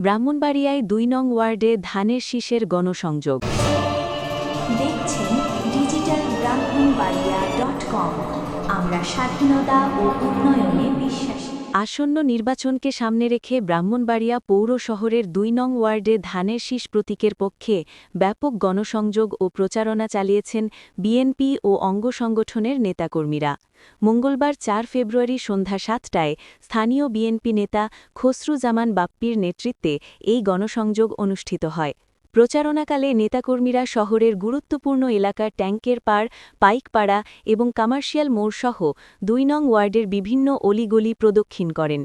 ব্রাহ্মণবাড়িয়ায় ২ নং ওয়ার্ডে ধানের শীষের গণসংযোগ। দেখছেন ডিজিটাল ব্রাহ্মণবাড়িয়া.com। আমরা স্বাধীনতা ও উন্নয়নে বিশ্বাসী। আসন্ন নির্বাচনকে সামনে রেখে ব্রাহ্মণবাড়িয়া পৌর শহরের ২ নং ওয়ার্ডে ধানের শীষ প্রতীকের পক্ষে ব্যাপক গণসংযোগ ও প্রচারণা চালিয়েছেন বিএনপি ও অঙ্গ সংগঠনের নেতাকর্মীরা। মঙ্গলবার ৪ ফেব্রুয়ারি সন্ধ্যা ৭টায় স্থানীয় বিএনপি নেতা খসরুজ্জামান বাপ্পির নেতৃত্বে এই গণসংযোগ অনুষ্ঠিত হয়। প্রচারণাকালে নেতাকর্মীরা শহরের গুরুত্বপূর্ণ এলাকার ট্যাঙ্কের পাড়, পাইকপাড়া এবং কমার্শিয়াল মোড়সহ ২ নং ওয়ার্ডের বিভিন্ন অলিগলি প্রদক্ষিণ করেন।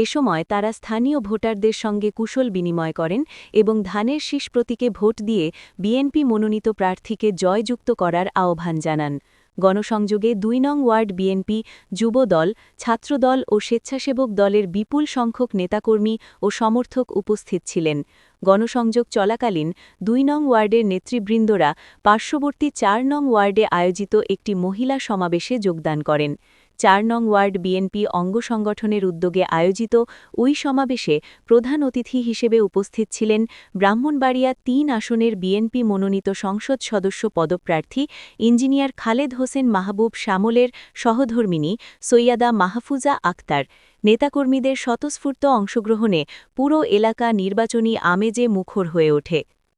এ সময় তারা স্থানীয় ভোটারদের সঙ্গে কুশল বিনিময় করেন এবং ধানের শীষ প্রতীকে ভোট দিয়ে বিএনপি মনোনীত প্রার্থীকে জয়যুক্ত করার আহ্বান জানান। গণসংযোগে ২ নং ওয়ার্ড বিএনপি, যুবদল, ছাত্রদল ও স্বেচ্ছাসেবক দলের বিপুল সংখ্যক নেতাকর্মী ও সমর্থক উপস্থিত ছিলেন। গণসংযোগ চলাকালীন ২ নং ওয়ার্ডের নেতৃবৃন্দরা পার্শ্ববর্তী ৪ নং ওয়ার্ডে আয়োজিত একটি মহিলা সমাবেশে যোগদান করেন। ৪ নং ওয়ার্ড বিএনপি অঙ্গ সংগঠনের উদ্যোগে আয়োজিত ওই সমাবেশে প্রধান অতিথি হিসেবে উপস্থিত ছিলেন ব্রাহ্মণবাড়িয়া ৩ আসনের বিএনপি মনোনীত সংসদ সদস্য পদপ্রার্থী ইঞ্জিনিয়ার খালেদ হোসেন মাহবুব শ্যামলের সহধর্মিণী সৈয়দা মাহফুজা আক্তার। নেতাকর্মীদের স্বতঃস্ফূর্ত অংশগ্রহণে পুরো এলাকা নির্বাচনী আমেজে মুখর হয়ে ওঠে।